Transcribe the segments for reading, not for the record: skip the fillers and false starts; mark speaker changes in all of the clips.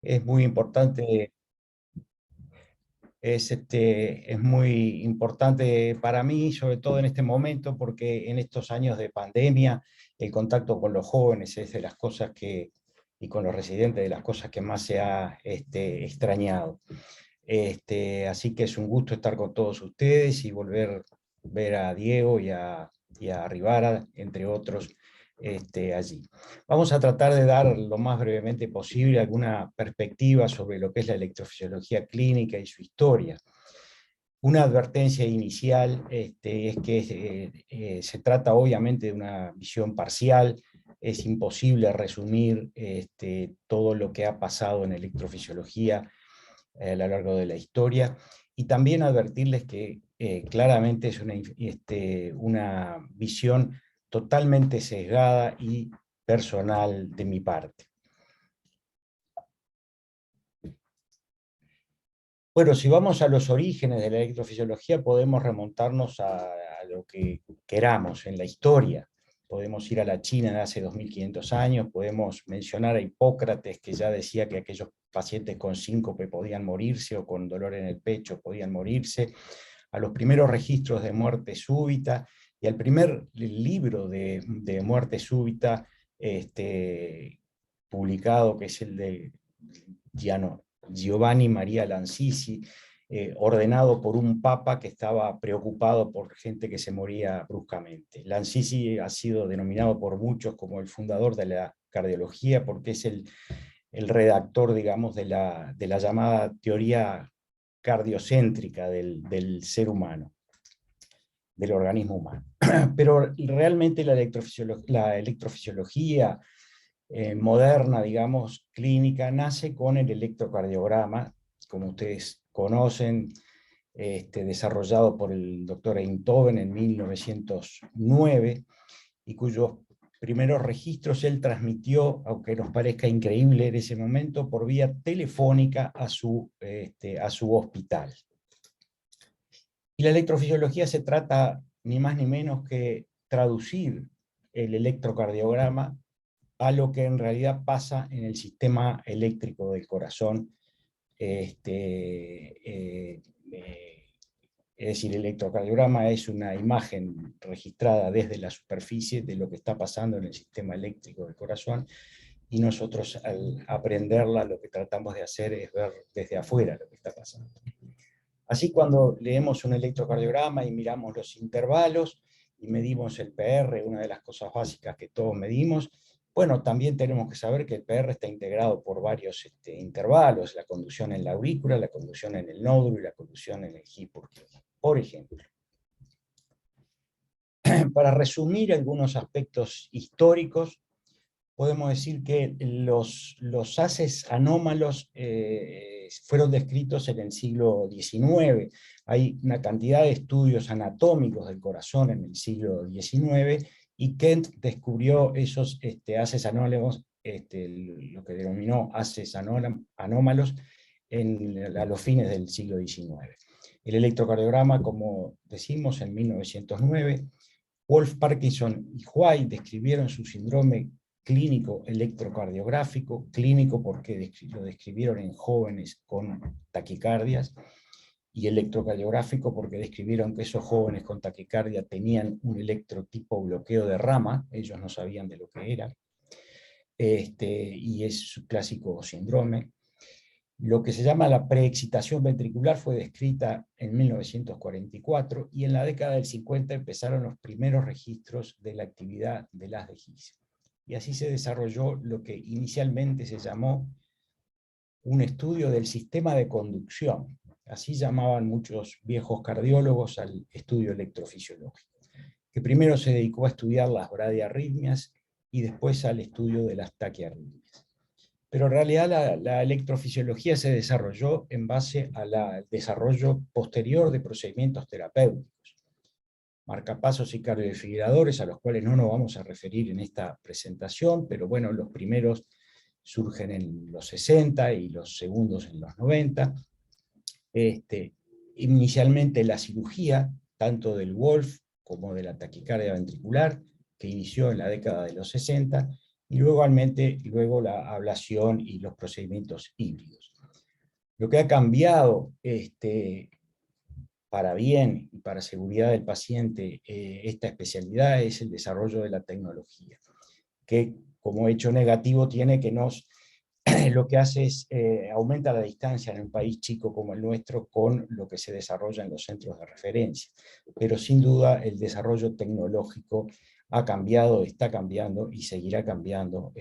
Speaker 1: Es muy importante, es muy importante para mí, sobre todo en este momento, porque en estos años de pandemia, el contacto con los jóvenes es de las cosas y con los residentes, de las cosas que más se ha extrañado. Así que es un gusto estar con todos ustedes y volver a ver a Diego y a Rivara, entre otros, allí. Vamos a tratar de dar lo más brevemente posible alguna perspectiva sobre lo que es la electrofisiología clínica y su historia. Una advertencia inicial es que se trata obviamente de una visión parcial. Es imposible resumir todo lo que ha pasado en electrofisiología a lo largo de la historia, y también advertirles que claramente es una visión totalmente sesgada y personal de mi parte. Bueno, si vamos a los orígenes de la electrofisiología, podemos remontarnos a lo que queramos en la historia. Podemos ir a la China de hace 2500 años, podemos mencionar a Hipócrates, que ya decía que aquellos pacientes con síncope podían morirse, o con dolor en el pecho podían morirse, a los primeros registros de muerte súbita, y al primer libro de muerte súbita publicado, que es el de Giovanni Maria Lanzisi, ordenado por un papa que estaba preocupado por gente que se moría bruscamente. Lanzisi ha sido denominado por muchos como el fundador de la cardiología, porque es el redactor, digamos, de la llamada teoría cardiocéntrica del ser humano, del organismo humano. Pero realmente la electrofisiología moderna, digamos, clínica, nace con el electrocardiograma, como ustedes conocen, desarrollado por el doctor Einthoven en 1909, y cuyos primeros registros él transmitió, aunque nos parezca increíble en ese momento, por vía telefónica a su hospital. Y la electrofisiología se trata ni más ni menos que traducir el electrocardiograma a lo que en realidad pasa en el sistema eléctrico del corazón. Es decir, el electrocardiograma es una imagen registrada desde la superficie de lo que está pasando en el sistema eléctrico del corazón, y nosotros, al aprenderla, lo que tratamos de hacer es ver desde afuera lo que está pasando. Así, cuando leemos un electrocardiograma y miramos los intervalos y medimos el PR, una de las cosas básicas que todos medimos, bueno, también tenemos que saber que el PR está integrado por varios intervalos: la conducción en la aurícula, la conducción en el nódulo y la conducción en el Hipurti, por ejemplo. Para resumir algunos aspectos históricos, podemos decir que los haces anómalos fueron descritos en el siglo XIX. Hay una cantidad de estudios anatómicos del corazón en el siglo XIX, y Kent descubrió esos haces anómalos, lo que denominó haces anómalos, a los fines del siglo XIX. El electrocardiograma, como decimos, en 1909, Wolf, Parkinson y White describieron su síndrome clínico electrocardiográfico, clínico porque lo describieron en jóvenes con taquicardias, y electrocardiográfico porque describieron que esos jóvenes con taquicardia tenían un electrotipo bloqueo de rama, ellos no sabían de lo que era, y es su clásico síndrome. Lo que se llama la preexcitación ventricular fue descrita en 1944, y en la década del 50 empezaron los primeros registros de la actividad de las de His. Y así se desarrolló lo que inicialmente se llamó un estudio del sistema de conducción. Así llamaban muchos viejos cardiólogos al estudio electrofisiológico, que primero se dedicó a estudiar las bradiarritmias y después al estudio de las taquiarritmias. Pero en realidad la electrofisiología se desarrolló en base al desarrollo posterior de procedimientos terapéuticos, marcapasos y cardiodefibriladores, a los cuales no nos vamos a referir en esta presentación, pero bueno, los primeros surgen en los 60 y los segundos en los 90. Inicialmente la cirugía, tanto del Wolf como de la taquicardia ventricular, que inició en la década de los 60, y luego la ablación y los procedimientos híbridos. Lo que ha cambiado para bien y para seguridad del paciente esta especialidad es el desarrollo de la tecnología, que como hecho negativo tiene que lo que hace es aumenta la distancia en un país chico como el nuestro con lo que se desarrolla en los centros de referencia. Pero sin duda el desarrollo tecnológico ha cambiado, está cambiando y seguirá cambiando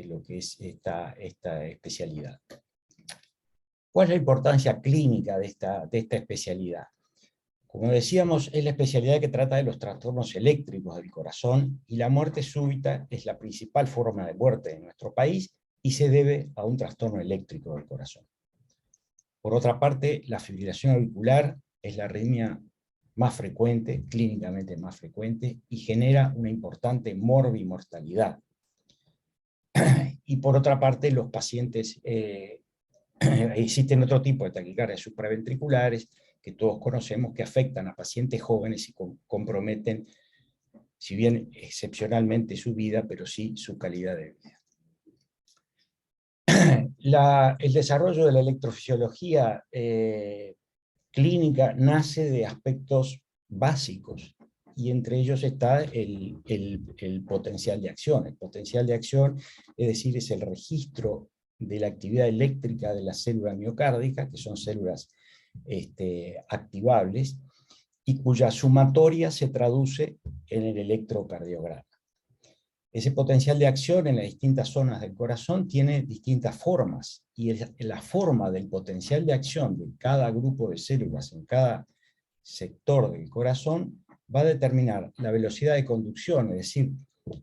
Speaker 1: lo que es esta especialidad. ¿Cuál es la importancia clínica de esta especialidad? Como decíamos, es la especialidad que trata de los trastornos eléctricos del corazón, y la muerte súbita es la principal forma de muerte en nuestro país y se debe a un trastorno eléctrico del corazón. Por otra parte, la fibrilación auricular es la arritmia más frecuente, clínicamente más frecuente, y genera una importante morbimortalidad. Y por otra parte, los pacientes, existen otro tipo de taquicardias supraventriculares que todos conocemos, que afectan a pacientes jóvenes y comprometen, si bien excepcionalmente su vida, pero sí su calidad de vida. El desarrollo de la electrofisiología clínica nace de aspectos básicos, y entre ellos está el potencial de acción. El potencial de acción, es decir, es el registro de la actividad eléctrica de las células miocárdicas, que son células activables, y cuya sumatoria se traduce en el electrocardiograma. Ese potencial de acción en las distintas zonas del corazón tiene distintas formas, y la forma del potencial de acción de cada grupo de células en cada sector del corazón va a determinar la velocidad de conducción, es decir,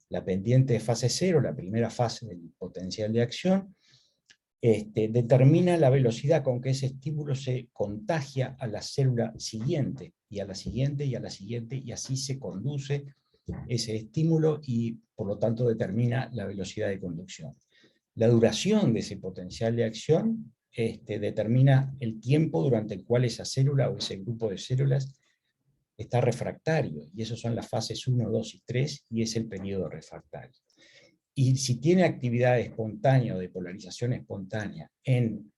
Speaker 1: la pendiente de fase cero, la primera fase del potencial de acción, determina la velocidad con que ese estímulo se contagia a la célula siguiente, y a la siguiente, y a la siguiente, y así se conduce ese estímulo, y por lo tanto determina la velocidad de conducción. La duración de ese potencial de acción determina el tiempo durante el cual esa célula o ese grupo de células está refractario, y esas son las fases 1, 2 y 3, y es el periodo refractario. Y si tiene actividad espontánea o de polarización espontánea en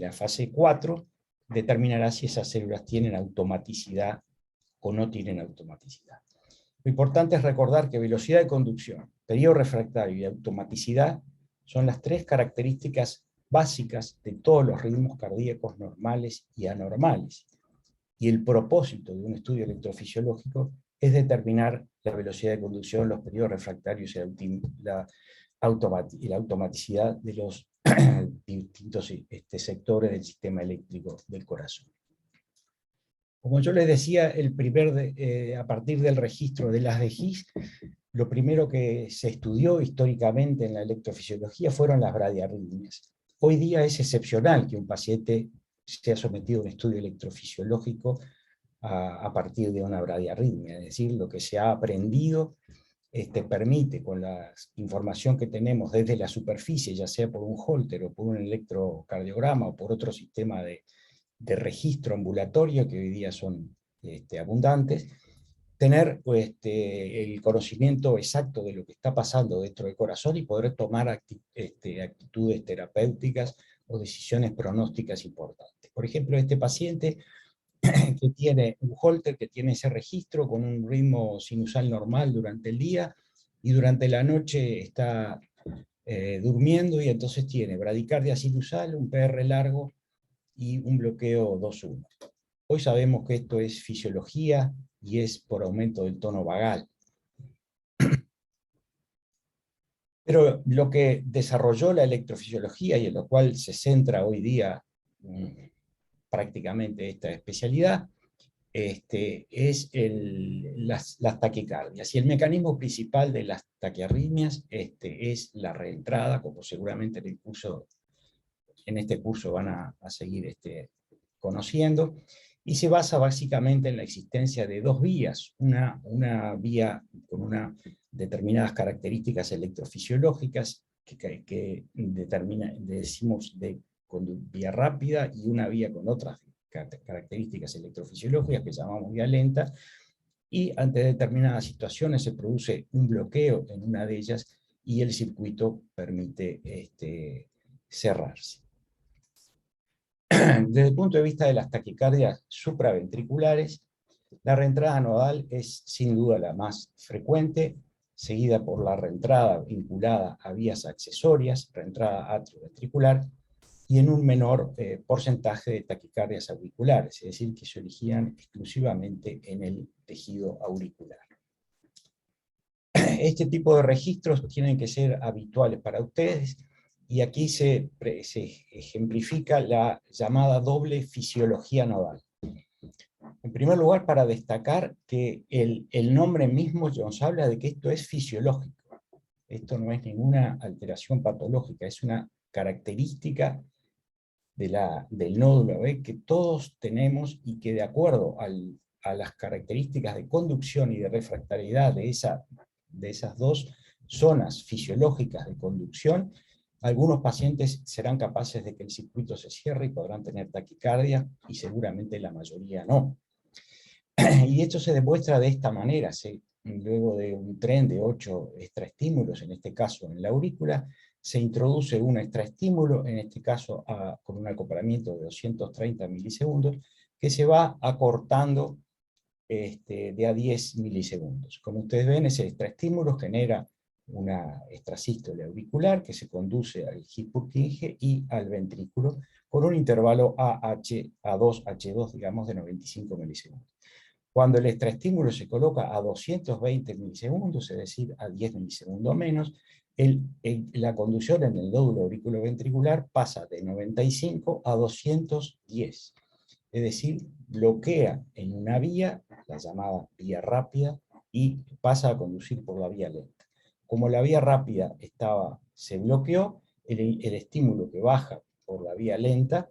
Speaker 1: la fase 4, determinará si esas células tienen automaticidad o no tienen automaticidad. Lo importante es recordar que velocidad de conducción, periodo refractario y automaticidad son las tres características básicas de todos los ritmos cardíacos normales y anormales. Y el propósito de un estudio electrofisiológico es determinar la velocidad de conducción, los periodos refractarios y la automaticidad de los distintos sectores del sistema eléctrico del corazón. Como yo les decía, a partir del registro de las de His, lo primero que se estudió históricamente en la electrofisiología fueron las bradiarritmias. Hoy día es excepcional que un paciente sea sometido a un estudio electrofisiológico a partir de una bradiarritmia, es decir, lo que se ha aprendido permite, con la información que tenemos desde la superficie, ya sea por un Holter o por un electrocardiograma o por otro sistema de registro ambulatorio, que hoy día son abundantes, tener el conocimiento exacto de lo que está pasando dentro del corazón y poder tomar actitudes terapéuticas o decisiones pronósticas importantes. Por ejemplo, este paciente que tiene un Holter, que tiene ese registro con un ritmo sinusal normal durante el día, y durante la noche está durmiendo, y entonces tiene bradicardia sinusal, un PR largo y un bloqueo 2-1. Hoy sabemos que esto es fisiología y es por aumento del tono vagal. Pero lo que desarrolló la electrofisiología, y en lo cual se centra hoy día prácticamente esta especialidad, es las taquicardias. Y el mecanismo principal de las taquiarritmias es la reentrada, como seguramente en este curso van a seguir conociendo, y se basa básicamente en la existencia de dos vías, una vía con unas determinadas características electrofisiológicas que decimos de vía rápida, y una vía con otras características electrofisiológicas que llamamos vía lenta, y ante determinadas situaciones se produce un bloqueo en una de ellas, y el circuito permite cerrarse. Desde el punto de vista de las taquicardias supraventriculares, la reentrada nodal es sin duda la más frecuente, seguida por la reentrada vinculada a vías accesorias, reentrada atrioventricular, y en un menor porcentaje de taquicardias auriculares, es decir, que se originan exclusivamente en el tejido auricular. Este tipo de registros tienen que ser habituales para ustedes, y aquí se ejemplifica la llamada doble fisiología nodal. En primer lugar, para destacar que el nombre mismo nos habla de que esto es fisiológico. Esto no es ninguna alteración patológica, es una característica del nódulo B que todos tenemos, y que de acuerdo a las características de conducción y de refractariedad de esas dos zonas fisiológicas de conducción, algunos pacientes serán capaces de que el circuito se cierre y podrán tener taquicardia, y seguramente la mayoría no. Y esto se demuestra de esta manera. Luego de un tren de 8 extraestímulos, en este caso en la aurícula, se introduce un extraestímulo, en este caso con un acoplamiento de 230 milisegundos, que se va acortando de a 10 milisegundos. Como ustedes ven, ese extraestímulo genera una extrasístole auricular que se conduce al His-Purkinje y al ventrículo con un intervalo A2H2, digamos, de 95 milisegundos. Cuando el extraestímulo se coloca a 220 milisegundos, es decir, a 10 milisegundos menos, la conducción en el nódulo auriculoventricular pasa de 95 a 210. Es decir, bloquea en una vía, la llamada vía rápida, y pasa a conducir por la vía lenta. Como la vía rápida se bloqueó, el estímulo que baja por la vía lenta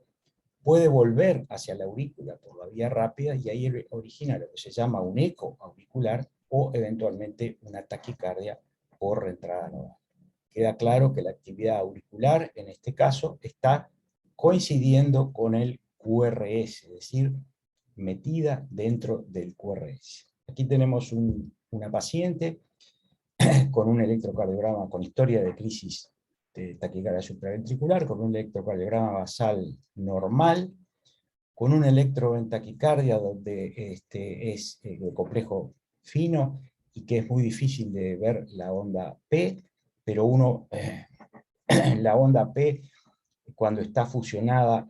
Speaker 1: puede volver hacia la aurícula por la vía rápida, y ahí origina lo que se llama un eco auricular, o eventualmente una taquicardia por reentrada nodal. Queda claro que la actividad auricular, en este caso, está coincidiendo con el QRS, es decir, metida dentro del QRS. Aquí tenemos una paciente con un electrocardiograma con historia de crisis de taquicardia supraventricular, con un electrocardiograma basal normal, con un electro en taquicardia donde es de complejo fino, y que es muy difícil de ver la onda P, pero la onda P, cuando está fusionada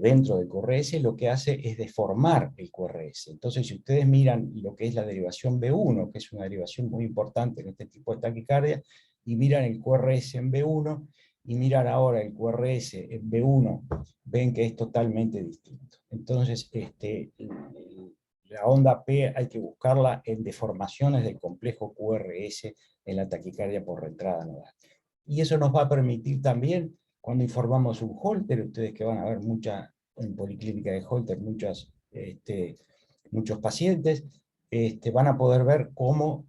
Speaker 1: dentro del QRS, lo que hace es deformar el QRS. Entonces, si ustedes miran lo que es la derivación B1, que es una derivación muy importante en este tipo de taquicardia, y miran el QRS en B1, y miran ahora el QRS en B1, ven que es totalmente distinto. Entonces, la onda P hay que buscarla en deformaciones del complejo QRS en la taquicardia por reentrada nodal. Y eso nos va a permitir también, cuando informamos un Holter, ustedes que van a ver en policlínica de Holter muchos pacientes, van a poder ver cómo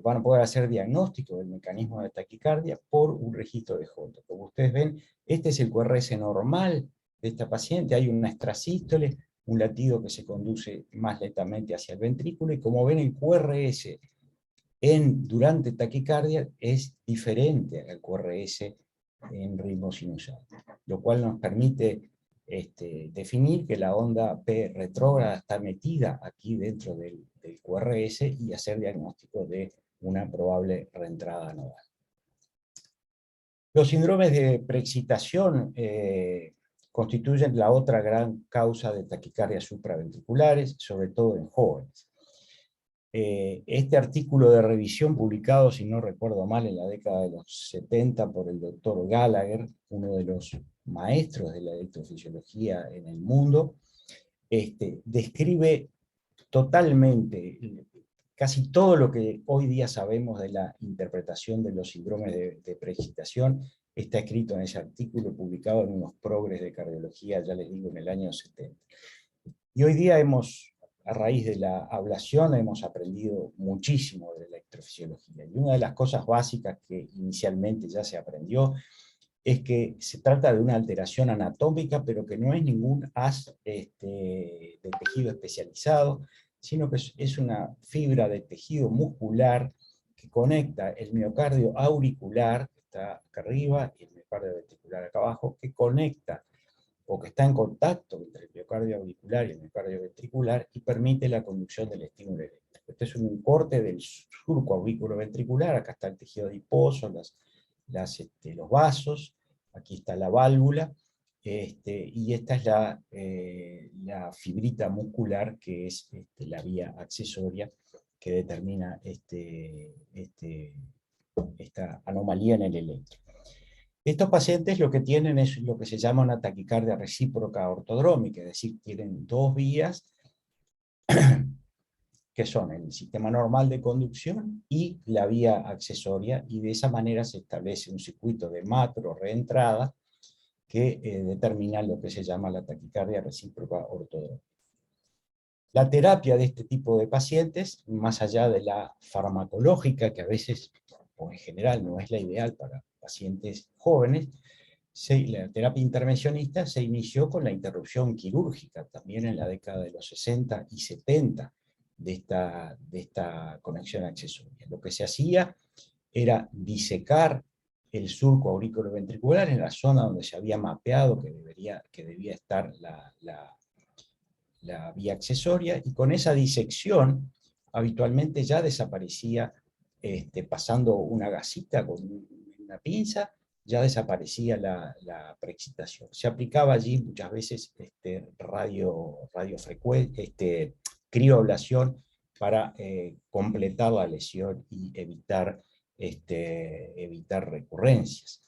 Speaker 1: van a poder hacer diagnóstico del mecanismo de taquicardia por un registro de Holter. Como ustedes ven, este es el QRS normal de esta paciente, hay una extrasístole, un latido que se conduce más lentamente hacia el ventrículo, y como ven, el QRS durante taquicardia es diferente al QRS en ritmo sinusal, lo cual nos permite definir que la onda P retrógrada está metida aquí dentro del QRS, y hacer diagnóstico de una probable reentrada nodal. Los síndromes de preexcitación constituyen la otra gran causa de taquicardias supraventriculares, sobre todo en jóvenes. Este artículo de revisión, publicado, si no recuerdo mal, en la década de los 70 por el doctor Gallagher, uno de los maestros de la electrofisiología en el mundo, describe totalmente casi todo lo que hoy día sabemos de la interpretación de los síndromes de preexcitación. Está escrito en ese artículo, publicado en unos progres de cardiología, ya les digo, en el año 70. Y hoy día a raíz de la ablación, hemos aprendido muchísimo de la electrofisiología. Y una de las cosas básicas que inicialmente ya se aprendió es que se trata de una alteración anatómica, pero que no es ningún haz de tejido especializado, sino que es una fibra de tejido muscular que conecta el miocardio auricular, que está acá arriba, y el miocardio ventricular acá abajo, que conecta o que está en contacto entre el miocardio auricular y el miocardio ventricular y permite la conducción del estímulo eléctrico. Este es un corte del surco auriculoventricular, acá está el tejido adiposo, los vasos, aquí está la válvula, y esta es la fibrita muscular, que es la vía accesoria que determina esta anomalía en el electro. Estos pacientes lo que tienen es lo que se llama una taquicardia recíproca ortodrómica, es decir, tienen dos vías que son el sistema normal de conducción y la vía accesoria, y de esa manera se establece un circuito de macro-reentrada que determina lo que se llama la taquicardia recíproca ortodrómica. La terapia de este tipo de pacientes, más allá de la farmacológica, que a veces, o en general, no es la ideal para pacientes jóvenes, la terapia intervencionista se inició con la interrupción quirúrgica, también en la década de los 60 y 70 de esta conexión accesoria. Lo que se hacía era disecar el surco auriculoventricular en la zona donde se había mapeado que debía estar la vía accesoria, y con esa disección habitualmente ya desaparecía, pasando una gasita con una pinza, ya desaparecía la preexcitación. Se aplicaba allí muchas veces crioablación para completar la lesión y evitar recurrencias.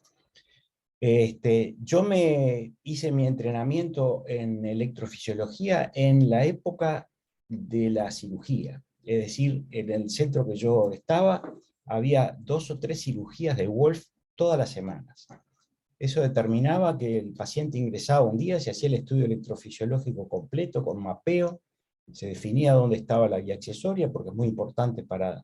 Speaker 1: Yo me hice mi entrenamiento en electrofisiología en la época de la cirugía. Es decir, en el centro que yo estaba, había 2 o 3 cirugías de Wolf todas las semanas. Eso determinaba que el paciente ingresaba un día, se hacía el estudio electrofisiológico completo, con mapeo, se definía dónde estaba la vía accesoria, porque es muy importante para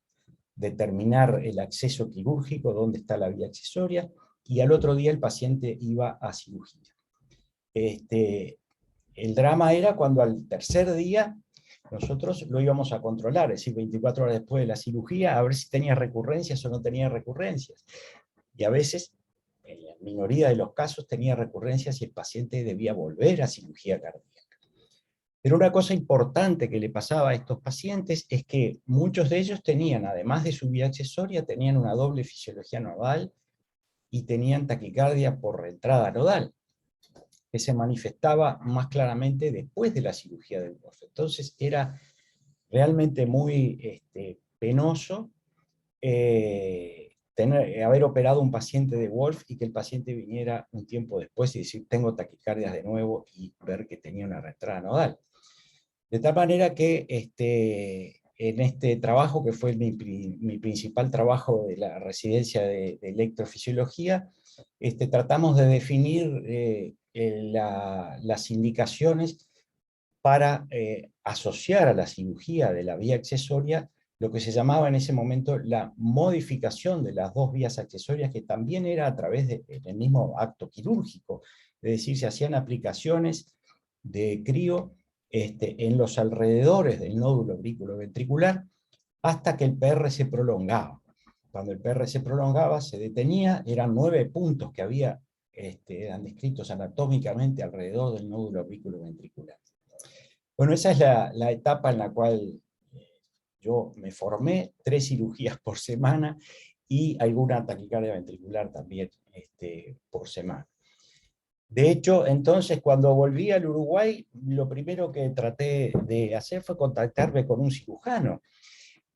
Speaker 1: determinar el acceso quirúrgico, dónde está la vía accesoria, y al otro día el paciente iba a cirugía. El drama era cuando al tercer día nosotros lo íbamos a controlar, es decir, 24 horas después de la cirugía, a ver si tenía recurrencias o no tenía recurrencias. Y a veces, en la minoría de los casos, tenía recurrencias y el paciente debía volver a cirugía cardíaca. Pero una cosa importante que le pasaba a estos pacientes es que muchos de ellos tenían, además de su vía accesoria, tenían una doble fisiología nodal y tenían taquicardia por reentrada nodal, que se manifestaba más claramente después de la cirugía del Wolf. Entonces era realmente muy penoso haber operado un paciente de Wolf y que el paciente viniera un tiempo después y decir, tengo taquicardias de nuevo, y ver que tenía una reentrada nodal. De tal manera que en este trabajo, que fue mi principal trabajo de la residencia de electrofisiología, tratamos de definir las indicaciones para asociar a la cirugía de la vía accesoria lo que se llamaba en ese momento la modificación de las dos vías accesorias, que también era a través del mismo acto quirúrgico. Es decir, se hacían aplicaciones de crio en los alrededores del nódulo auriculoventricular hasta que el PR se prolongaba. Cuando el PR se prolongaba, se detenía, eran 9 puntos que eran descritos anatómicamente alrededor del nódulo auriculoventricular. Bueno, esa es la etapa en la cual yo me formé, 3 cirugías por semana y alguna taquicardia ventricular también por semana. De hecho, entonces, cuando volví al Uruguay, lo primero que traté de hacer fue contactarme con un cirujano.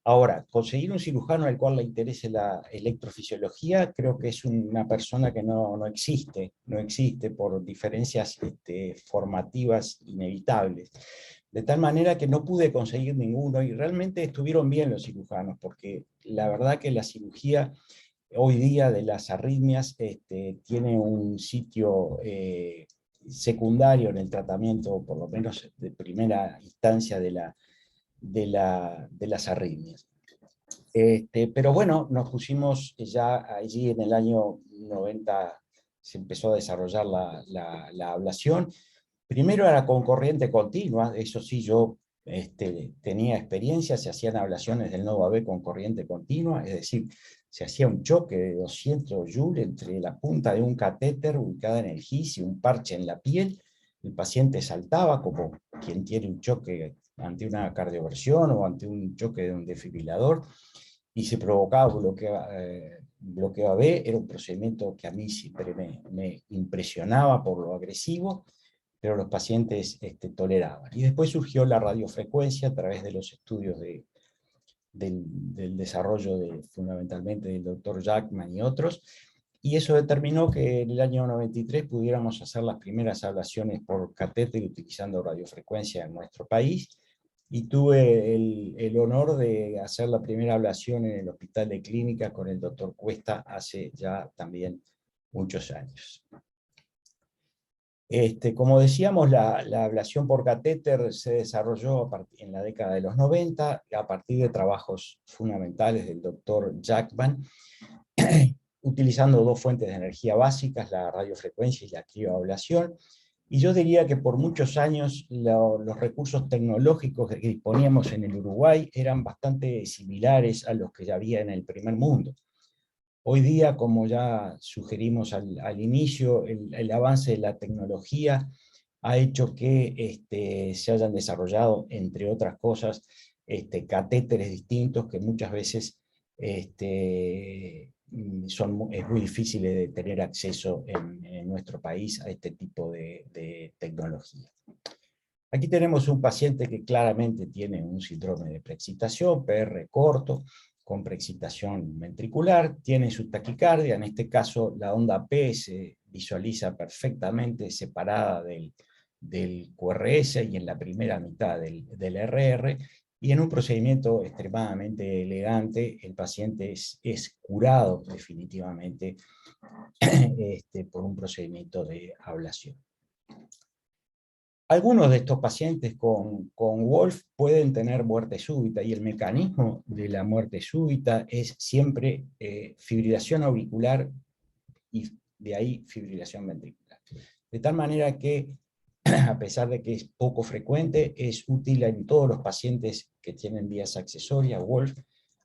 Speaker 1: Ahora, conseguir un cirujano al cual le interese la electrofisiología, creo que es una persona que no existe por diferencias formativas inevitables. De tal manera que no pude conseguir ninguno, y realmente estuvieron bien los cirujanos, porque la verdad que la cirugía hoy día de las arritmias tiene un sitio secundario en el tratamiento, por lo menos de primera instancia, de las arritmias. Pero bueno, nos pusimos ya allí en el año 90, se empezó a desarrollar la ablación. Primero era con corriente continua, eso sí, yo tenía experiencia, se hacían ablaciones del nodo AB con corriente continua, es decir, se hacía un choque de 200 joules entre la punta de un catéter ubicada en el GIS y un parche en la piel. El paciente saltaba como quien tiene un choque ante una cardioversión o ante un choque de un desfibrilador, y se provocaba bloqueo AB. Era un procedimiento que a mí siempre me impresionaba por lo agresivo, pero los pacientes toleraban. Y después surgió la radiofrecuencia a través de los estudios del desarrollo fundamentalmente del doctor Jackman y otros, y eso determinó que en el año 93 pudiéramos hacer las primeras ablaciones por catéter utilizando radiofrecuencia en nuestro país, y tuve el honor de hacer la primera ablación en el Hospital de Clínicas con el doctor Cuesta hace ya también muchos años. Como decíamos, la ablación por catéter se desarrolló en la década de los 90, a partir de trabajos fundamentales del doctor Jackman, utilizando dos fuentes de energía básicas, la radiofrecuencia y la crioablación. Y yo diría que por muchos años los recursos tecnológicos que disponíamos en el Uruguay eran bastante similares a los que ya había en el primer mundo. Hoy día, como ya sugerimos al inicio, el avance de la tecnología ha hecho que se hayan desarrollado, entre otras cosas, catéteres distintos que muchas veces es muy difícil de tener acceso en nuestro país a este tipo de tecnología. Aquí tenemos un paciente que claramente tiene un síndrome de preexcitación, PR corto, con preexcitación ventricular, tiene su taquicardia. En este caso la onda P se visualiza perfectamente separada del QRS y en la primera mitad del RR, y en un procedimiento extremadamente elegante el paciente es curado definitivamente por un procedimiento de ablación. Algunos de estos pacientes con Wolf pueden tener muerte súbita, y el mecanismo de la muerte súbita es siempre fibrilación auricular y de ahí fibrilación ventricular. De tal manera que, a pesar de que es poco frecuente, es útil en todos los pacientes que tienen vías accesorias Wolf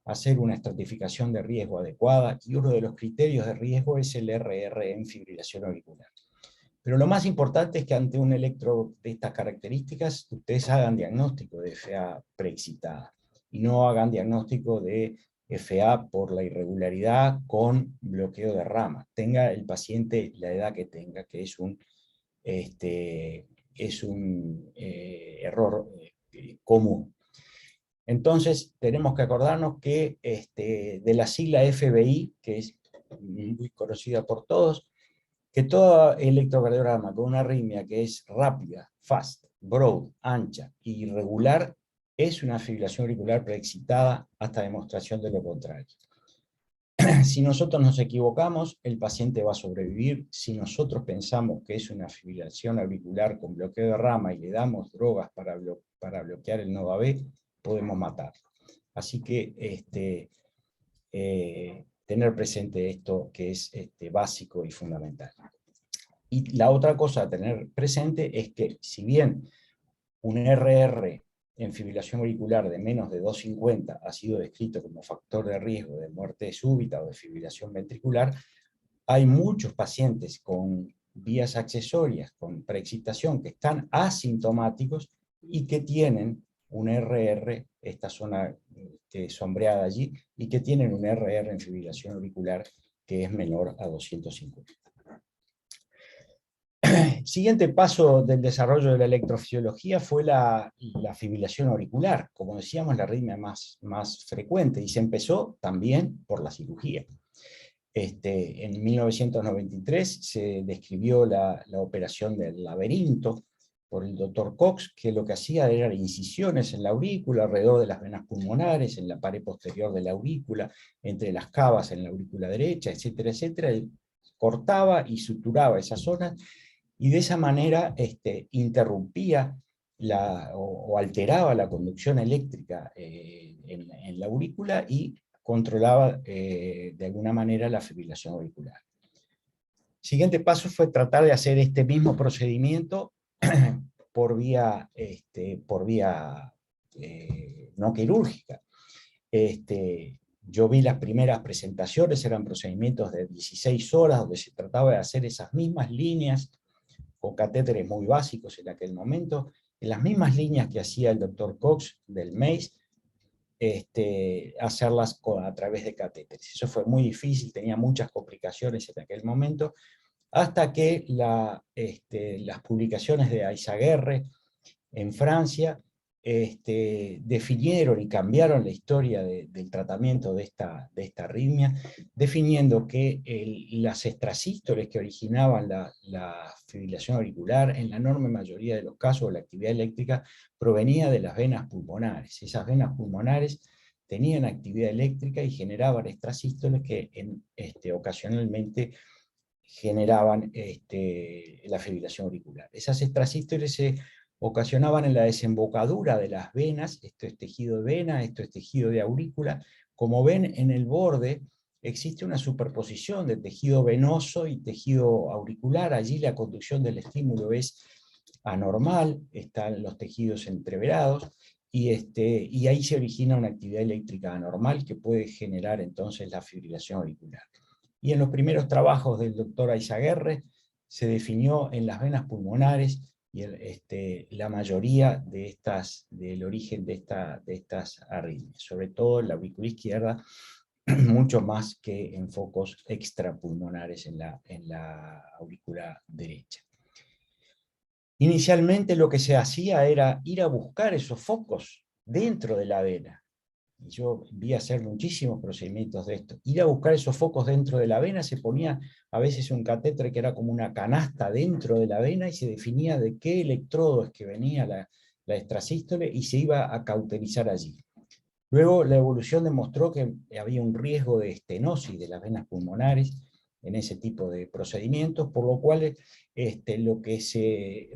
Speaker 1: hacer una estratificación de riesgo adecuada, y uno de los criterios de riesgo es el RR en fibrilación auricular. Pero lo más importante es que ante un electro de estas características, ustedes hagan diagnóstico de FA preexcitada, y no hagan diagnóstico de FA por la irregularidad con bloqueo de rama. Tenga el paciente la edad que tenga, que es un error común. Entonces, tenemos que acordarnos que de la sigla FBI, que es muy conocida por todos, que todo electrocardiograma con una arritmia que es rápida, fast, broad, ancha y irregular es una fibrilación auricular preexcitada hasta demostración de lo contrario. Si nosotros nos equivocamos, el paciente va a sobrevivir. Si nosotros pensamos que es una fibrilación auricular con bloqueo de rama y le damos drogas para bloquear el nodo AB, podemos matarlo. Así que tener presente esto, que es básico y fundamental. Y la otra cosa a tener presente es que, si bien un RR en fibrilación auricular de menos de 250 ha sido descrito como factor de riesgo de muerte súbita o de fibrilación ventricular, hay muchos pacientes con vías accesorias, con preexcitación, que están asintomáticos y que tienen un RR, esta zona sombreada allí, y que tienen un RR en fibrilación auricular que es menor a 250. Siguiente paso del desarrollo de la electrofisiología fue la fibrilación auricular, como decíamos, la arritmia más frecuente, y se empezó también por la cirugía. En 1993 se describió la operación del laberinto por el doctor Cox, que lo que hacía eran incisiones en la aurícula, alrededor de las venas pulmonares, en la pared posterior de la aurícula, entre las cavas en la aurícula derecha, etcétera, etcétera, y cortaba y suturaba esas zonas, y de esa manera interrumpía o alteraba la conducción eléctrica en la aurícula y controlaba de alguna manera la fibrilación auricular. Siguiente paso fue tratar de hacer este mismo procedimiento por vía no quirúrgica. Yo vi las primeras presentaciones, eran procedimientos de 16 horas, donde se trataba de hacer esas mismas líneas, con catéteres muy básicos en aquel momento, en las mismas líneas que hacía el doctor Cox del MEIS, hacerlas a través de catéteres. Eso fue muy difícil, tenía muchas complicaciones en aquel momento, hasta que las publicaciones de Aizaguerre en Francia definieron y cambiaron la historia del tratamiento de esta arritmia, definiendo que las extrasístoles que originaban la fibrilación auricular, en la enorme mayoría de los casos, la actividad eléctrica provenía de las venas pulmonares. Esas venas pulmonares tenían actividad eléctrica y generaban extrasístoles que ocasionalmente generaban la fibrilación auricular. Esas extrasístoles se ocasionaban en la desembocadura de las venas, esto es tejido de vena, esto es tejido de aurícula. Como ven, en el borde existe una superposición de tejido venoso y tejido auricular. Allí la conducción del estímulo es anormal, están los tejidos entreverados, y ahí se origina una actividad eléctrica anormal que puede generar entonces la fibrilación auricular. Y en los primeros trabajos del doctor Aizaguerre se definió en las venas pulmonares y la mayoría del origen de estas arritmias, sobre todo en la aurícula izquierda, mucho más que en focos extrapulmonares en la aurícula derecha. Inicialmente lo que se hacía era ir a buscar esos focos dentro de la vena. Y yo vi hacer muchísimos procedimientos de esto. Ir a buscar esos focos dentro de la vena, se ponía a veces un catéter que era como una canasta dentro de la vena y se definía de qué electrodo es que venía la extrasístole y se iba a cauterizar allí. Luego la evolución demostró que había un riesgo de estenosis de las venas pulmonares en ese tipo de procedimientos, por lo cual lo que se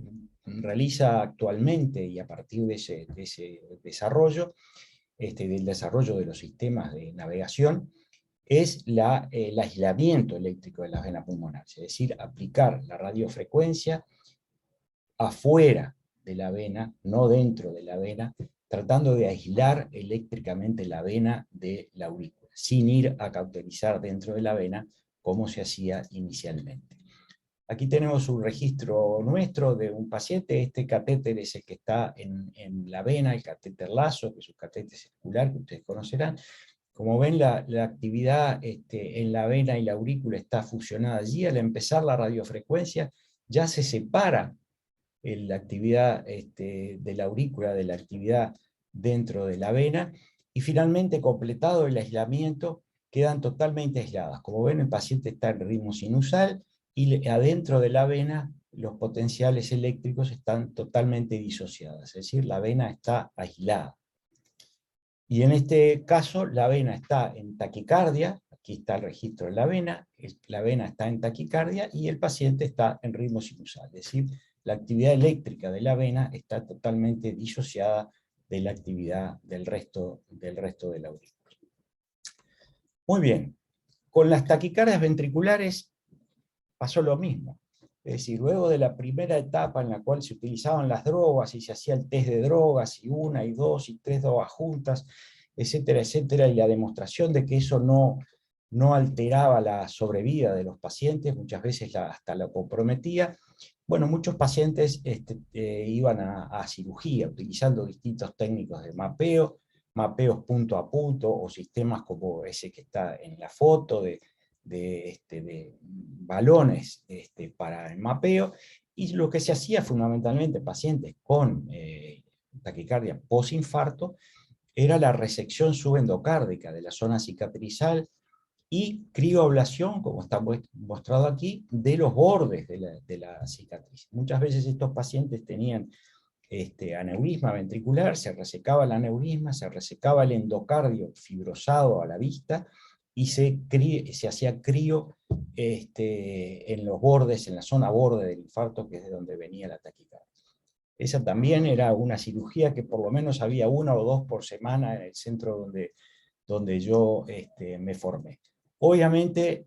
Speaker 1: realiza actualmente y a partir de ese desarrollo, del desarrollo de los sistemas de navegación, es el aislamiento eléctrico de las venas pulmonares, es decir, aplicar la radiofrecuencia afuera de la vena, no dentro de la vena, tratando de aislar eléctricamente la vena de la aurícula, sin ir a cauterizar dentro de la vena como se hacía inicialmente. Aquí tenemos un registro nuestro de un paciente. Este catéter es el que está en la vena, el catéter lazo, que es un catéter circular que ustedes conocerán. Como ven, la actividad en la vena y la aurícula está fusionada allí. Al empezar la radiofrecuencia ya se separa la actividad de la aurícula de la actividad dentro de la vena, y finalmente, completado el aislamiento, quedan totalmente aisladas. Como ven, el paciente está en ritmo sinusal, y adentro de la vena los potenciales eléctricos están totalmente disociados, es decir, la vena está aislada. Y en este caso la vena está en taquicardia, aquí está el registro de la vena está en taquicardia y el paciente está en ritmo sinusal, es decir, la actividad eléctrica de la vena está totalmente disociada de la actividad del resto de la aurícula. Muy bien, con las taquicardias ventriculares pasó lo mismo. Es decir, luego de la primera etapa en la cual se utilizaban las drogas y se hacía el test de drogas, y 1, y 2, y 3 drogas juntas, etcétera, etcétera, y la demostración de que eso no alteraba la sobrevida de los pacientes, muchas veces hasta la comprometía, bueno, muchos pacientes iban a cirugía, utilizando distintos técnicos de mapeo, mapeos punto a punto, o sistemas como ese que está en la foto, de balones para el mapeo, y lo que se hacía fundamentalmente en pacientes con taquicardia posinfarto era la resección subendocárdica de la zona cicatrizal y crioablación, como está mostrado aquí, de los bordes de la cicatriz. Muchas veces estos pacientes tenían aneurisma ventricular, se resecaba el aneurisma, se resecaba el endocardio fibrosado a la vista, y se hacía crío en los bordes, en la zona borde del infarto, que es de donde venía la taquicardia. Esa también era una cirugía que por lo menos había 1 o 2 por semana en el centro donde yo me formé. Obviamente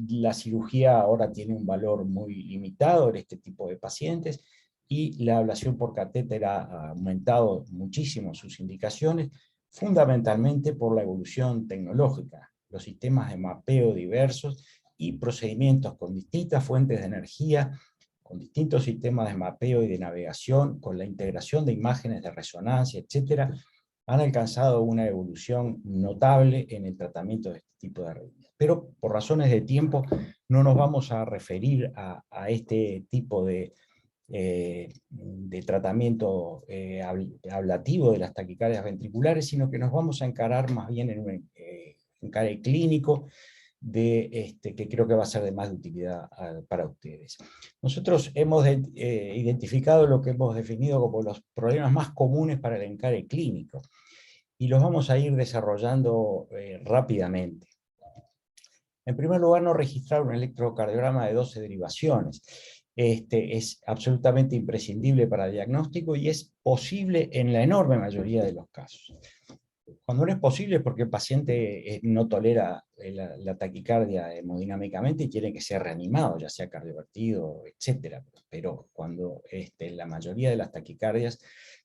Speaker 1: la cirugía ahora tiene un valor muy limitado en este tipo de pacientes. y la ablación por catéter ha aumentado muchísimo sus indicaciones, fundamentalmente por la evolución tecnológica, los sistemas de mapeo diversos y procedimientos con distintas fuentes de energía, con distintos sistemas de mapeo y de navegación, con la integración de imágenes de resonancia, etc., han alcanzado una evolución notable en el tratamiento de este tipo de arritmias. Pero por razones de tiempo no nos vamos a referir a este tipo de tratamiento ablativo de las taquicardias ventriculares, sino que nos vamos a encarar más bien en un encare clínico que creo que va a ser de más de utilidad para ustedes. Nosotros hemos identificado lo que hemos definido como los problemas más comunes para el encare clínico, y los vamos a ir desarrollando rápidamente. En primer lugar, no registrar un electrocardiograma de 12 derivaciones. Es absolutamente imprescindible para el diagnóstico y es posible en la enorme mayoría de los casos. Cuando no es posible es porque el paciente no tolera la taquicardia hemodinámicamente y quiere que sea reanimado, ya sea cardiovertido, etc. Pero cuando la mayoría de las taquicardias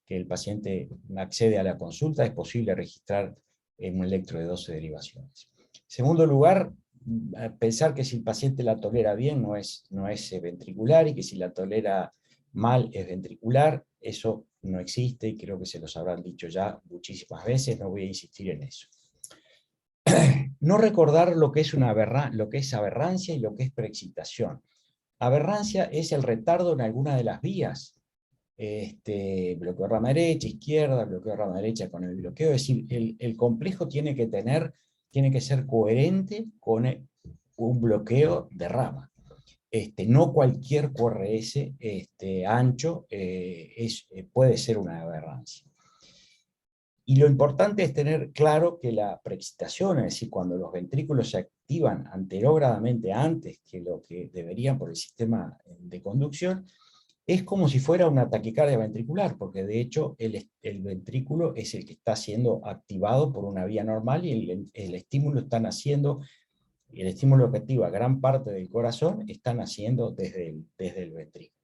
Speaker 1: que el paciente accede a la consulta es posible registrar en un electro de 12 derivaciones. En segundo lugar, pensar que si el paciente la tolera bien no es ventricular, y que si la tolera mal es ventricular. Eso no existe y creo que se los habrán dicho ya muchísimas veces, no voy a insistir en eso. No recordar lo que es aberrancia y lo que es preexcitación. Aberrancia es el retardo en alguna de las vías, bloqueo de rama derecha, izquierda, bloqueo de rama derecha con el bloqueo, es decir, el complejo tiene que ser coherente con un bloqueo de rama. No cualquier QRS ancho puede ser una aberrancia. Y lo importante es tener claro que la preexcitación, es decir, cuando los ventrículos se activan anterógradamente antes que lo que deberían por el sistema de conducción, es como si fuera una taquicardia ventricular, porque de hecho el ventrículo es el que está siendo activado por una vía normal y el estímulo está naciendo. Y el estímulo que activa gran parte del corazón está naciendo desde el ventrículo.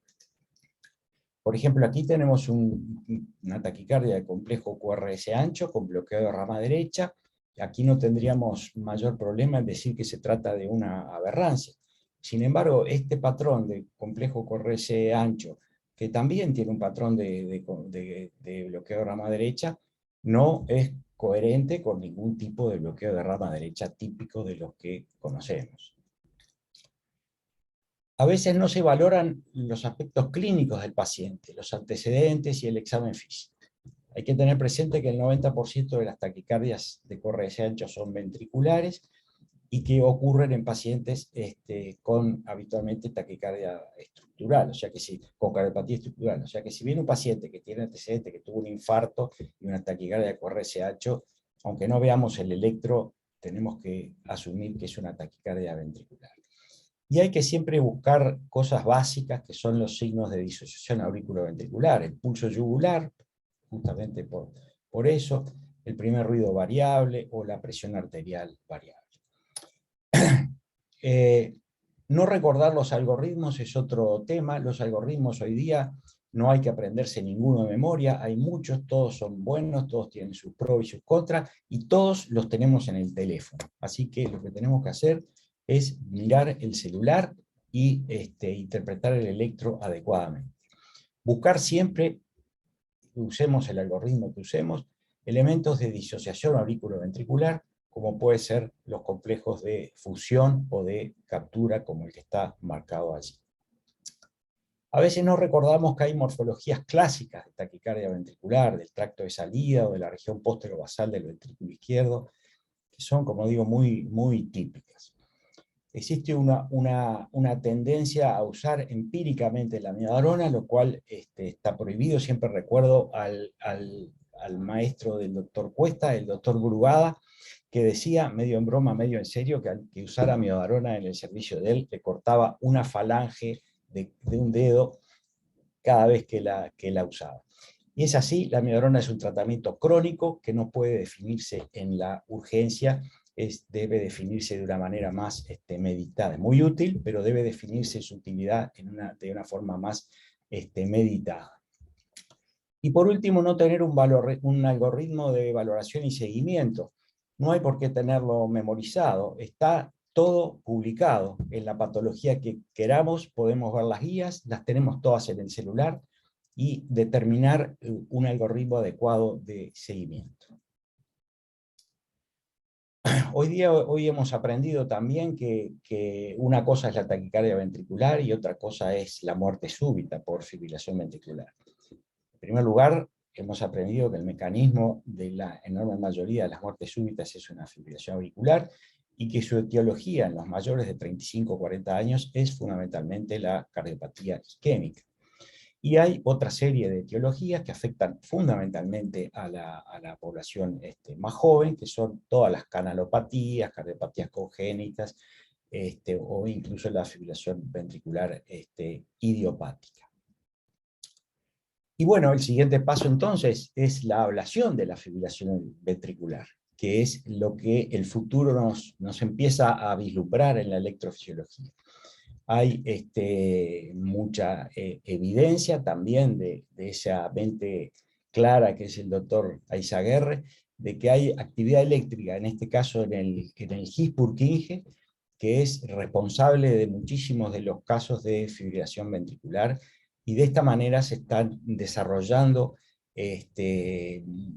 Speaker 1: Por ejemplo, aquí tenemos una taquicardia de complejo QRS ancho con bloqueo de rama derecha. Aquí no tendríamos mayor problema en decir que se trata de una aberrancia. Sin embargo, este patrón de complejo QRS ancho, que también tiene un patrón de bloqueo de rama derecha, no es coherente con ningún tipo de bloqueo de rama derecha típico de los que conocemos. A veces no se valoran los aspectos clínicos del paciente, los antecedentes y el examen físico. Hay que tener presente que el 90% de las taquicardias de QRS ancho son ventriculares y que ocurren en pacientes con habitualmente taquicardia estructural, o sea que con cardiopatía estructural. O sea que si viene un paciente que tiene antecedentes, que tuvo un infarto y una taquicardia de QRS ancho, aunque no veamos el electro, tenemos que asumir que es una taquicardia ventricular. Y hay que siempre buscar cosas básicas que son los signos de disociación auriculoventricular, el pulso yugular, justamente por eso, el primer ruido variable o la presión arterial variable. No recordar los algoritmos es otro tema. Los algoritmos hoy día no hay que aprenderse ninguno de memoria, hay muchos, todos son buenos, todos tienen sus pros y sus contras, y todos los tenemos en el teléfono. Así que lo que tenemos que hacer es mirar el celular y interpretar el electro adecuadamente. Buscar siempre, usemos el algoritmo que usemos, elementos de disociación auriculoventricular, como puede ser los complejos de fusión o de captura, como el que está marcado allí. A veces no recordamos que hay morfologías clásicas de taquicardia ventricular, del tracto de salida o de la región posterobasal del ventrículo izquierdo, que son, como digo, muy, muy típicas. Existe una tendencia a usar empíricamente la miodarona, lo cual está prohibido. Siempre recuerdo al maestro del doctor Cuesta, el doctor Brugada, que decía, medio en broma, medio en serio, que al que usara miodarona en el servicio de él, le cortaba una falange de un dedo cada vez que la usaba. Y es así, la miodarona es un tratamiento crónico que no puede definirse en la urgencia, debe definirse de una manera más meditada. Muy útil, pero debe definirse su utilidad de una forma más meditada. Y por último, no tener un algoritmo de valoración y seguimiento. No hay por qué tenerlo memorizado, está todo publicado. En la patología que queramos podemos ver las guías, las tenemos todas en el celular, y determinar un algoritmo adecuado de seguimiento. Hoy hemos aprendido también que una cosa es la taquicardia ventricular y otra cosa es la muerte súbita por fibrilación ventricular. En primer lugar, hemos aprendido que el mecanismo de la enorme mayoría de las muertes súbitas es una fibrilación auricular, y que su etiología en los mayores de 35 o 40 años es fundamentalmente la cardiopatía isquémica. Y hay otra serie de etiologías que afectan fundamentalmente a la población más joven, que son todas las canalopatías, cardiopatías congénitas, o incluso la fibrilación ventricular idiopática. Y bueno, el siguiente paso entonces es la ablación de la fibrilación ventricular, que es lo que el futuro nos empieza a vislumbrar en la electrofisiología. Hay mucha evidencia también de esa mente clara que es el doctor Ayzaguirre, de que hay actividad eléctrica, en este caso en el His-Purkinje, que es responsable de muchísimos de los casos de fibrilación ventricular, y de esta manera se están desarrollando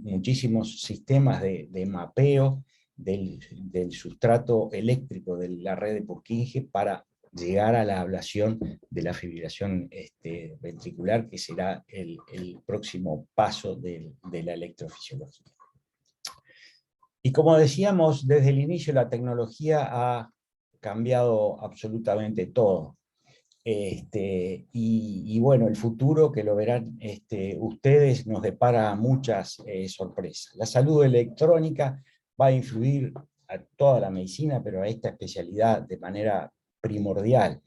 Speaker 1: muchísimos sistemas de mapeo del sustrato eléctrico de la red de Purkinje para llegar a la ablación de la fibrilación ventricular, que será el próximo paso de la electrofisiología. Y como decíamos, desde el inicio la tecnología ha cambiado absolutamente todo. Y bueno, el futuro, que lo verán ustedes, nos depara muchas sorpresas. La salud electrónica va a influir a toda la medicina, pero a esta especialidad de manera primordial.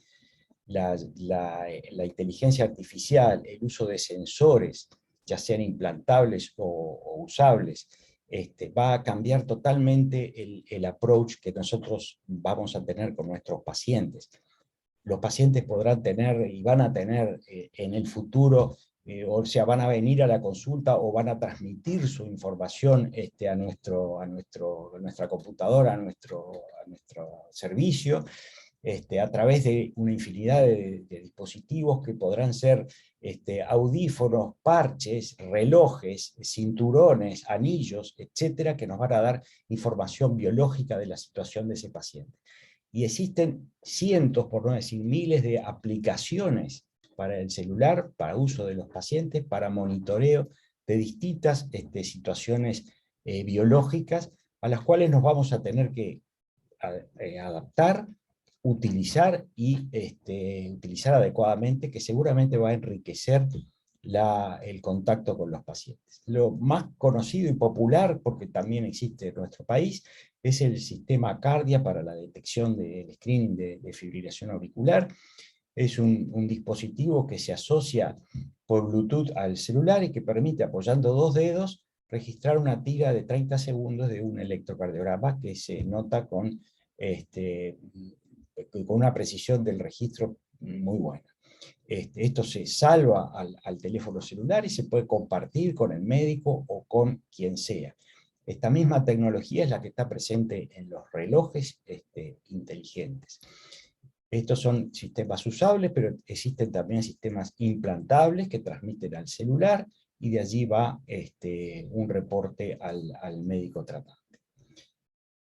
Speaker 1: La inteligencia artificial, el uso de sensores, ya sean implantables o usables, va a cambiar totalmente el approach que nosotros vamos a tener con nuestros pacientes. Los pacientes podrán tener y van a tener en el futuro, o sea, van a venir a la consulta o van a transmitir su información a nuestra computadora, a nuestro servicio, a través de una infinidad de dispositivos que podrán ser audífonos, parches, relojes, cinturones, anillos, etcétera, que nos van a dar información biológica de la situación de ese paciente. Y existen cientos, por no decir miles, de aplicaciones para el celular, para uso de los pacientes, para monitoreo de distintas situaciones biológicas, a las cuales nos vamos a tener que adaptar, utilizar y utilizar adecuadamente, que seguramente va a enriquecer el contacto con los pacientes. Lo más conocido y popular, porque también existe en nuestro país, es el sistema Cardia para la detección del screening de fibrilación auricular. Es un dispositivo que se asocia por Bluetooth al celular y que permite, apoyando 2 dedos, registrar una tira de 30 segundos de un electrocardiograma que se nota con una precisión del registro muy buena. Esto se salva al teléfono celular y se puede compartir con el médico o con quien sea. Esta misma tecnología es la que está presente en los relojes inteligentes. Estos son sistemas usables, pero existen también sistemas implantables que transmiten al celular, y de allí va un reporte al médico tratante.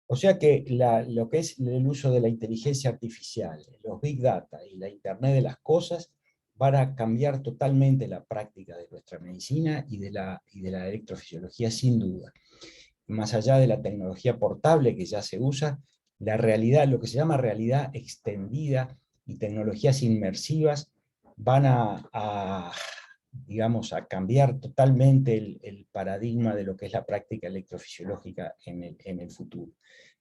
Speaker 1: O sea que lo que es el uso de la inteligencia artificial, los Big Data y la Internet de las cosas van a cambiar totalmente la práctica de nuestra medicina y de la electrofisiología, sin duda. Más allá de la tecnología portable que ya se usa, la realidad, lo que se llama realidad extendida y tecnologías inmersivas, van digamos, a cambiar totalmente el paradigma de lo que es la práctica electrofisiológica en el futuro.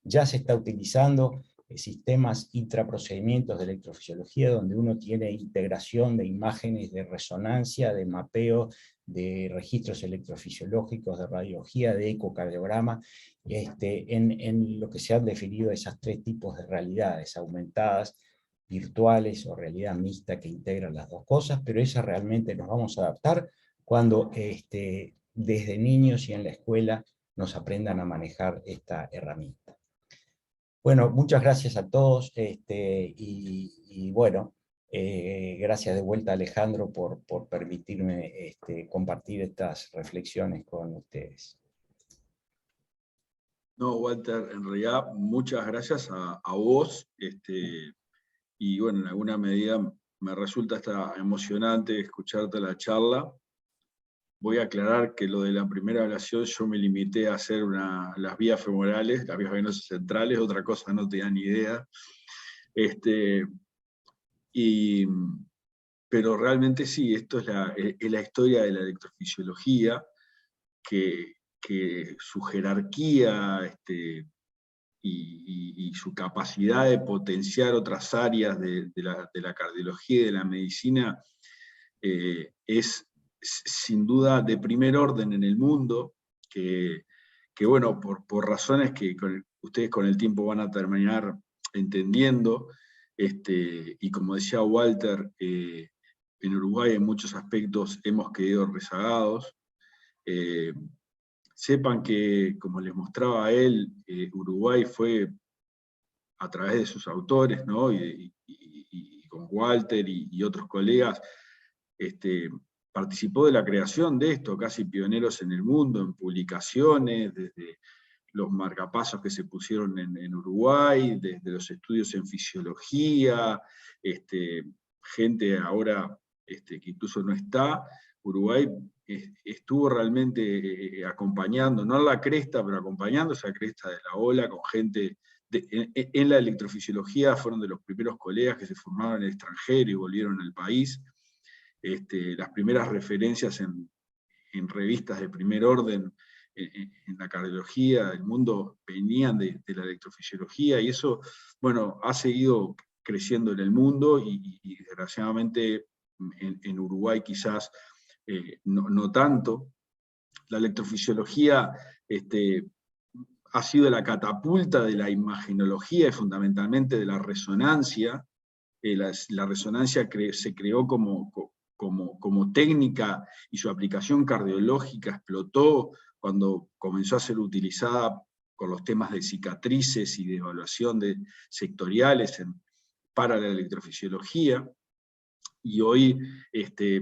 Speaker 1: Ya se está utilizando sistemas intraprocedimientos de electrofisiología, donde uno tiene integración de imágenes de resonancia, de mapeo, de registros electrofisiológicos, de radiología, de ecocardiograma, en lo que se han definido esas 3 tipos de realidades: aumentadas, virtuales o realidad mixta que integran las dos cosas, pero esa realmente nos vamos a adaptar cuando desde niños y en la escuela nos aprendan a manejar esta herramienta. Bueno, muchas gracias a todos, y bueno, gracias de vuelta, Alejandro, por permitirme compartir estas reflexiones con ustedes.
Speaker 2: No, Walter, en realidad muchas gracias a vos, y bueno, en alguna medida me resulta hasta emocionante escucharte la charla. Voy a aclarar que lo de la primera ablación yo me limité a hacer las vías femorales, las vías venosas centrales, otra cosa no tenía ni idea. Pero realmente sí, esto es la historia de la electrofisiología, que su jerarquía y su capacidad de potenciar otras áreas de la cardiología y de la medicina es sin duda de primer orden en el mundo, que bueno, por razones que ustedes con el tiempo van a terminar entendiendo, y como decía Walter, en Uruguay en muchos aspectos hemos quedado rezagados. Sepan que, como les mostraba a él, Uruguay fue, a través de sus autores, ¿no? y con Walter y otros colegas, participó de la creación de esto, casi pioneros en el mundo, en publicaciones, desde los marcapasos que se pusieron en Uruguay, desde los estudios en fisiología, gente ahora que incluso no está. Uruguay estuvo realmente acompañando, no a la cresta, pero acompañando esa cresta de la ola con gente en la electrofisiología. Fueron de los primeros colegas que se formaron en el extranjero y volvieron al país. Las primeras referencias en revistas de primer orden en la cardiología del mundo venían de la electrofisiología, y eso, bueno, ha seguido creciendo en el mundo, y desgraciadamente en Uruguay quizás no tanto. La electrofisiología ha sido la catapulta de la imagenología y fundamentalmente de la resonancia. La resonancia se creó como técnica, y su aplicación cardiológica explotó cuando comenzó a ser utilizada con los temas de cicatrices y de evaluación sectoriales para la electrofisiología. Y hoy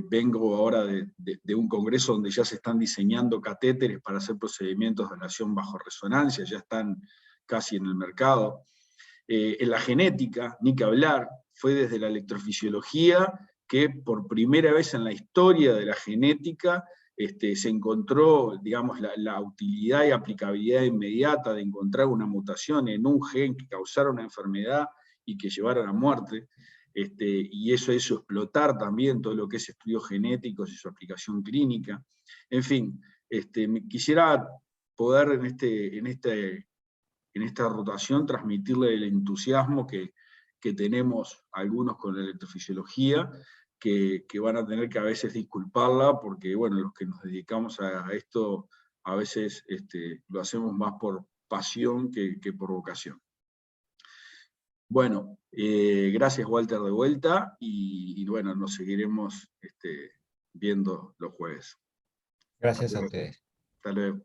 Speaker 2: vengo ahora de un congreso donde ya se están diseñando catéteres para hacer procedimientos de ablación bajo resonancia, ya están casi en el mercado. En la genética, ni que hablar, fue desde la electrofisiología que por primera vez en la historia de la genética se encontró, digamos, la utilidad y aplicabilidad inmediata de encontrar una mutación en un gen que causara una enfermedad y que llevara a la muerte. Y eso hizo explotar también todo lo que es estudios genéticos y su aplicación clínica. En fin, quisiera poder en esta rotación transmitirle el entusiasmo que tenemos algunos con la electrofisiología, que van a tener que a veces disculparla, porque bueno, los que nos dedicamos a esto a veces lo hacemos más por pasión que por vocación. Bueno, gracias Walter de vuelta, y bueno, nos seguiremos viendo los jueves.
Speaker 1: Gracias a ustedes.
Speaker 2: Hasta luego.